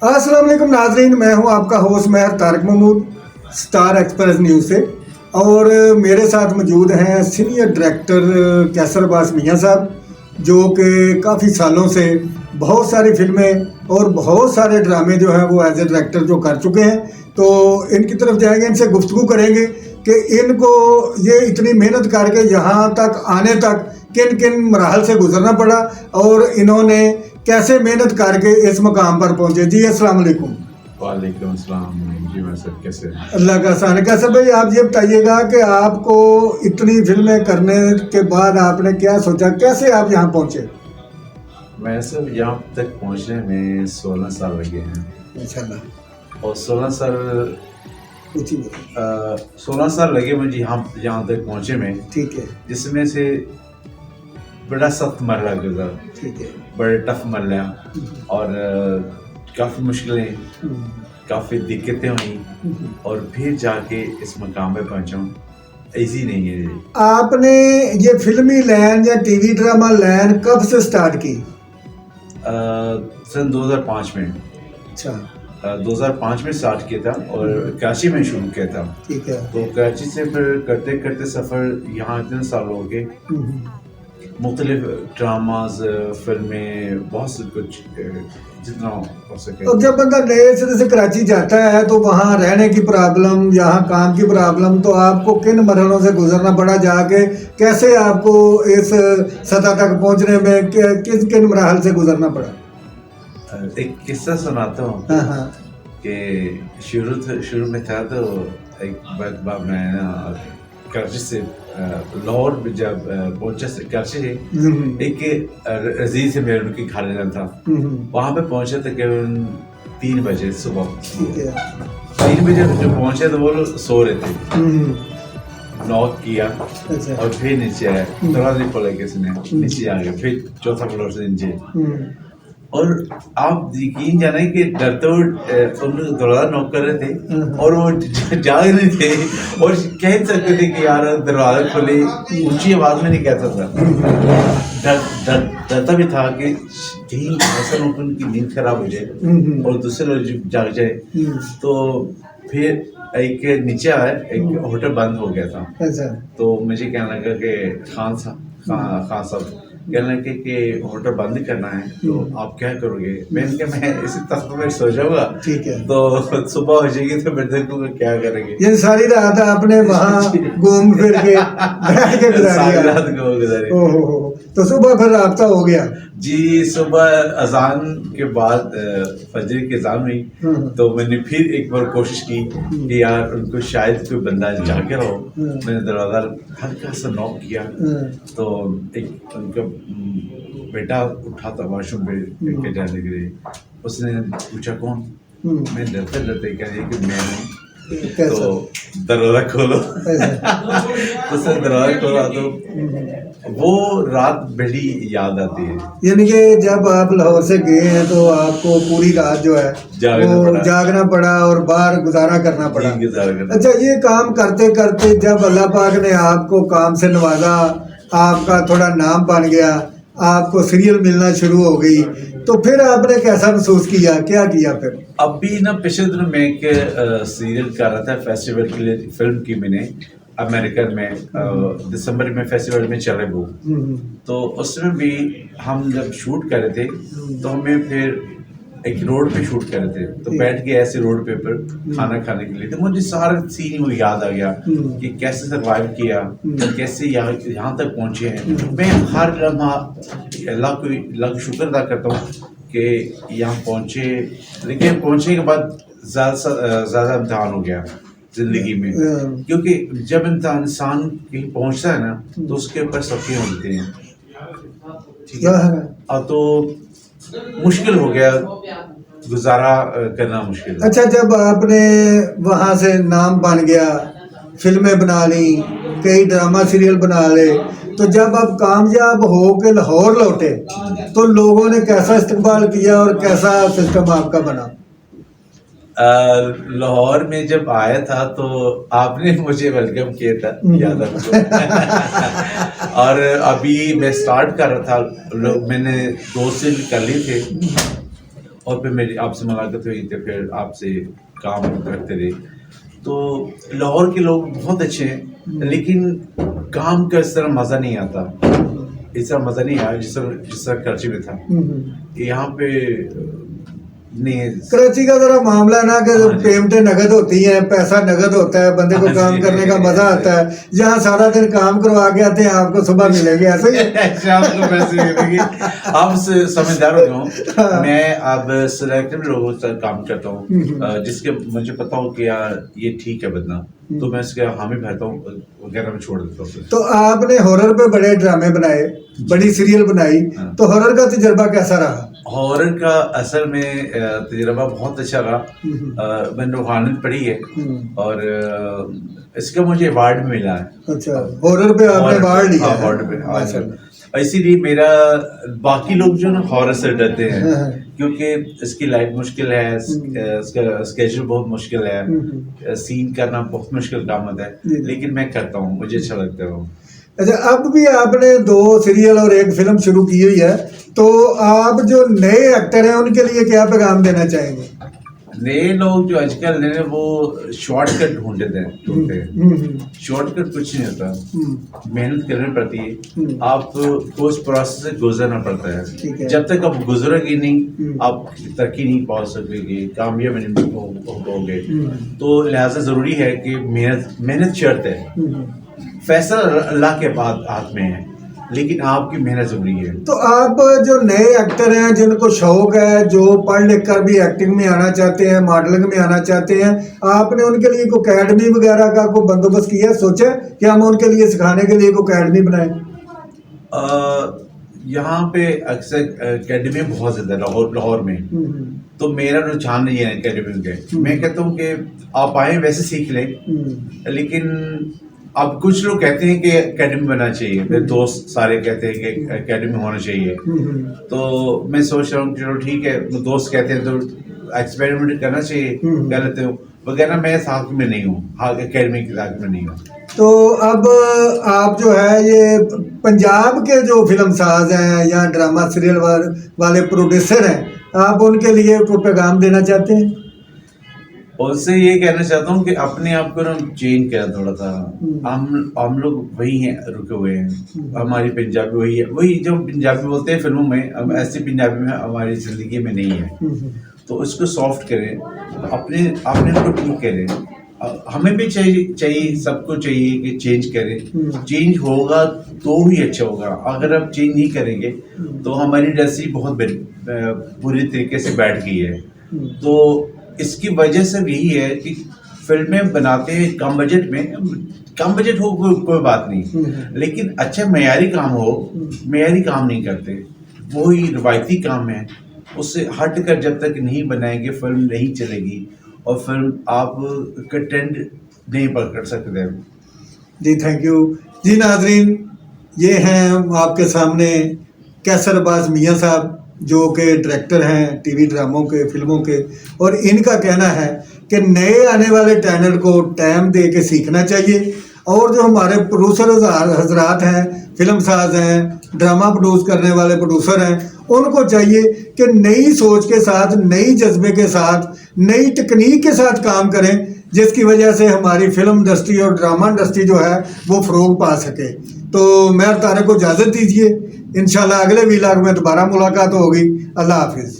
अस्सलाम वालेकुम नाजरीन, मैं हूं आपका host Mehar Tariq Mahmood Star Express News से। और मेरे साथ मौजूद हैं सीनियर डायरेक्टर कैसर अब्बास मियां साहब, जो कि काफ़ी सालों से बहुत सारी फिल्में और बहुत सारे ड्रामे जो हैं वो एज ए डायरेक्टर जो कर चुके हैं। तो इनकी तरफ जाएंगे, इनसे गुफ्तगू करेंगे कि इनको ये इतनी मेहनत करके यहाँ तक आने तक किन किन मराहल से गुजरना पड़ा और इन्होंने कैसे मेहनत करके इस मकाम पर पहुंचे। जी अस्सलाम वालेकुम। वालेकुम अस्सलाम जी। मैं सब कैसे हैं? अल्लाह का एहसान है। कैसे भाई, आप ये बताइएगा कि आपको इतनी फिल्में करने के बाद आपने क्या सोचा, कैसे आप यहाँ पहुंचे? मैं सब यहाँ तक पहुँचने में 16 साल लगे हैं। इंशाल्लाह। और 16 साल पूछिए। 16 साल लगे मुझे यहाँ तक पहुँचे में, ठीक है, जिसमें से बड़ा सख्त मरला गुजरा, ठीक है। बड़े टफ मरला और काफ़ी मुश्किलें, काफ़ी दिक्कतें हुई और फिर जाके इस मकाम पे पहुँचा हूँ। ईजी नहीं है ये। आपने ये फिल्मी लाइन या टीवी ड्रामा लाइन कब से स्टार्ट की? सन 2005 में। अच्छा, 2005 में स्टार्ट किया था और कराची में शुरू किया था। ठीक है। तो कराची से फिर करते करते सफ़र यहाँ इतने साल हो गए, मुख्तलिफ ड्रामाज, फिल्में, बहुत से कुछ जितना हो सके। और जब बंदा नए सिरे से कराची जाता है तो वहाँ रहने की प्रॉब्लम, यहाँ काम की प्रॉब्लम, तो आपको किन मरहलों से गुजरना पड़ा जाके, कैसे आपको इस सतह तक पहुँचने में किस किन मराहल से गुजरना पड़ा? एक किस्सा सुनाता हूँ। हाँ हाँ। कि शुरू में था तो एक बार मैं ना कराची से लाहौर में जब पहुंचा कराची से एक अजीज से मेरे उनके घर जाना था। वहाँ पे पहुंचा तकरीबन 3 बजे सुबह। 3 बजे जब पहुंचे तो वो लोग सो रहे थे। नॉक किया और फिर नीचे आया, दरवाजे खोला किसी ने, नीचे आ गया, फिर चौथा फ्लोर से नीचे। और आप यकीन जाने कि डरते उन दरवाजा नॉक कर रहे थे और वो जाग नहीं थे और कह सकते थे कि यार दरवाजा खोले, ऊंची आवाज में नहीं कहता था। डरता भी था कि कहीं ऐसा ना उनकी नींद खराब हो जाए और दूसरे लोग जाग जाए। तो फिर एक नीचे आया, एक होटल बंद हो गया था। तो मुझे कहने लगा कि खान साहब कहने लगे कि होटल बंद करना है, तो आप क्या करोगे? मैंने कहा मैं इसी तख्त में सो जाऊंगा, ठीक है, तो सुबह हो जाएगी तो फिर देखूंगा क्या करेंगे। ये सारी रात आपने वहाँ घूम फिर के बैठ के सारी रात गुजारी। तो सुबह फिर राब्ता हो गया? जी, सुबह अजान के बाद फजर की अजान हुई तो मैंने फिर एक बार कोशिश की कि यार उनको शायद कोई बंदा जाके रहो। मैंने दरवाज़ा हल्का सा नॉक किया तो एक उनका बेटा उठा था वॉशरूम पे जाने के लिए। उसने पूछा कौन? मैं डरते डरते कह रही कि मैं हूँ। तो दरवाजा खोलो। तो सर दरवाजा खोला तो वो रात बड़ी याद आती है। यानी कि जब आप लाहौर से गए हैं तो आपको पूरी रात जो है जागना पड़ा और बाहर गुजारा करना पड़ा। अच्छा, ये काम करते करते जब अल्लाह पाक ने आपको काम से नवाजा, आपका थोड़ा नाम बन गया, आपको सीरियल मिलना शुरू हो गई, तो फिर आपने कैसा महसूस किया, क्या किया फिर? अभी ना पिछले दिनों में एक सीरियल कर रहा था फेस्टिवल के लिए, फिल्म की मैंने अमेरिकन में दिसंबर में फेस्टिवल में चले वो। तो उसमें भी हम जब शूट कर रहे थे तो हमें फिर एक रोड पे शूट कर रहे थे, तो बैठ गए ऐसे रोड पे पर खाना खाने के लिए। तो मुझे सारा सीन वो याद आ गया कि कैसे सर्वाइव किया, कैसे यहाँ तक पहुँचे हैं। मैं हर लम्हा अल्लाह को शुक्र अदा करता हूँ कि यहाँ पहुँचे, लेकिन पहुँचने के बाद ज़्यादा इम्तहान हो गया ज़िंदगी में, क्योंकि जब इंसान कहीं पहुँचता है ना तो उसके ऊपर सबके होते हैं, ठीक है, तो मुश्किल हो गया, गुजारा करना मुश्किल। अच्छा, जब आपने वहाँ से नाम बन गया, फिल्में बना ली, कई ड्रामा सीरियल बना ले, तो जब आप कामयाब हो के लाहौर लौटे तो लोगों ने कैसा इस्तकबाल किया और कैसा सिस्टम आपका बना? लाहौर में जब आया था तो आपने मुझे वेलकम किया था, याद आपको। और अभी मैं स्टार्ट कर रहा था, मैंने 2 सील कर लिए थे और फिर मेरी आपसे मुलाकात हुई तो फिर आपसे काम करते रहे। तो लाहौर के लोग बहुत अच्छे हैं, लेकिन काम का इस तरह मज़ा नहीं आता, इस तरह मज़ा नहीं आया जिस तरह कराची में था। यहाँ पे नहीं है। कराची का जरा मामला है ना कि हाँ जी। पेमेंटें नगद होती हैं, पैसा नगद होता है, बंदे को हाँ काम जी। करने का मजा आता है। यहाँ सारा दिन काम करवा के आते हैं, आपको सुबह मिलेंगे, ऐसे ही है? शाम को पैसे मिलेंगे। आप समझदार हो जाओ। मैं अब सिलेक्टिव लोगों से काम करता हूँ, जिसके मुझे पता हो कि यार ये ठीक है बंदा, तो मैं इसके हामी भरता हूँ, वगैरह में छोड़ देता हूँ। तो आपने हॉरर पे बड़े ड्रामे बनाए, बड़ी सीरियल बनाई, तो हॉरर का तजुर्बा कैसा रहा? हॉरर का असल में तजुर्बा बहुत अच्छा रहा। मैंने रूहानियत पढ़ी है और इसका मुझे अवार्ड भी मिला है। अच्छा, हॉरर पे आपने अवार्ड लिया है? अवार्ड पे इसीलिए मेरा बाकी लोग जो ना हॉरर से डरते हैं, क्योंकि इसकी लाइफ मुश्किल है, इसका स्केड्यूल बहुत मुश्किल है, सीन करना बहुत मुश्किल काम होता है, लेकिन मैं करता हूँ, मुझे अच्छा लगता है। अच्छा, अब भी आपने 2 सीरियल और 1 फिल्म शुरू की हुई है, तो आप जो नए एक्टर हैं उनके लिए क्या पैगाम देना चाहेंगे? नए लोग जो आजकल नए वो शॉर्टकट ढूंढते हैं। शॉर्टकट कुछ नहीं होता, मेहनत करनी पड़ती है, आपको उस प्रोसेस से गुजरना पड़ता है। जब तक आप गुजरोगे नहीं, आप तरक्की नहीं पा सकोगे, कामयाब नहीं होगे। तो लिहाजा ज़रूरी है कि मेहनत शर्त है, फैसला अल्लाह के बाद हाथ में है, लेकिन आपकी मेहनत जरूरी है। तो आप जो नए एक्टर हैं, जिनको शौक है, जो पढ़ लिख कर भी एक्टिंग में आना चाहते हैं, मॉडलिंग में आना चाहते हैं, आपने उनके लिए कोई अकेडमी वगैरह का कोई बंदोबस्त किया, सोचा कि हम उनके लिए सिखाने के लिए कोई अकेडमी बनाएं? यहाँ पे अक्सर अकेडमी बहुत ज़्यादा लाहौर में, तो मेरा रुझान नहीं है अकेडमी के। मैं कहता हूँ कि आप आए वैसे सीख लें, लेकिन अब कुछ लोग कहते हैं कि एकेडमी बनना चाहिए, मेरे दोस्त सारे कहते हैं कि एकेडमी होना चाहिए। तो मैं सोच रहा हूँ चलो ठीक है, दोस्त कहते हैं तो एक्सपेरिमेंट करना चाहिए, कर लेते हो वगैरह। मैं साथ में नहीं हूँ, हाँ एकेडमी के साथ में नहीं हूँ। तो अब आप जो है ये पंजाब के जो फिल्म साज हैं या ड्रामा सीरियल वाले प्रोड्यूसर हैं, आप उनके लिए कोई पैगाम देना चाहते हैं? उससे ये कहना चाहता हूँ कि अपने आप को ना चेंज करें थोड़ा सा। हम लोग वही हैं, रुके हुए हैं, हमारी पंजाबी वही है, वही जो पंजाबी बोलते हैं फिल्मों में, अब ऐसी पंजाबी में हमारी ज़िंदगी में नहीं है। तो उसको सॉफ्ट करें, अपने को ठीक करें। हमें भी चाहिए सबको चाहिए कि चेंज करें। चेंज होगा तो ही अच्छा होगा, अगर आप चेंज नहीं करेंगे तो हमारी इंडस्ट्री बहुत बुरी तरीके से बैठ गई है। तो इसकी वजह से यही है कि फिल्में बनाते हैं कम बजट में, कम बजट हो कोई बात नहीं, लेकिन अच्छा मयारी काम हो, मयारी काम नहीं करते, वही रिवायती काम है, उससे हट कर जब तक नहीं बनाएंगे फिल्म नहीं चलेगी, और फिल्म आप कंटेंट नहीं पकड़ सकते। जी थैंक यू जी। नाजरीन, ये हैं आपके सामने कैसर अब्बास मियाँ साहब, जो कि डायरेक्टर हैं टीवी ड्रामों के, फिल्मों के, और इनका कहना है कि नए आने वाले टैलेंट को टाइम दे के सीखना चाहिए, और जो हमारे प्रोड्यूसर हजरात हैं, फिल्म साज हैं, ड्रामा प्रोड्यूस करने वाले प्रोड्यूसर हैं, उनको चाहिए कि नई सोच के साथ, नई जज्बे के साथ, नई तकनीक के साथ काम करें, जिसकी वजह से हमारी फिल्म इंडस्ट्री और ड्रामा इंडस्ट्री जो है वो फ़रोग पा सके। तो मैं तारे को इजाज़त दीजिए, इंशाल्लाह अगले व्लॉग में दोबारा मुलाकात होगी। अल्लाह हाफिज़।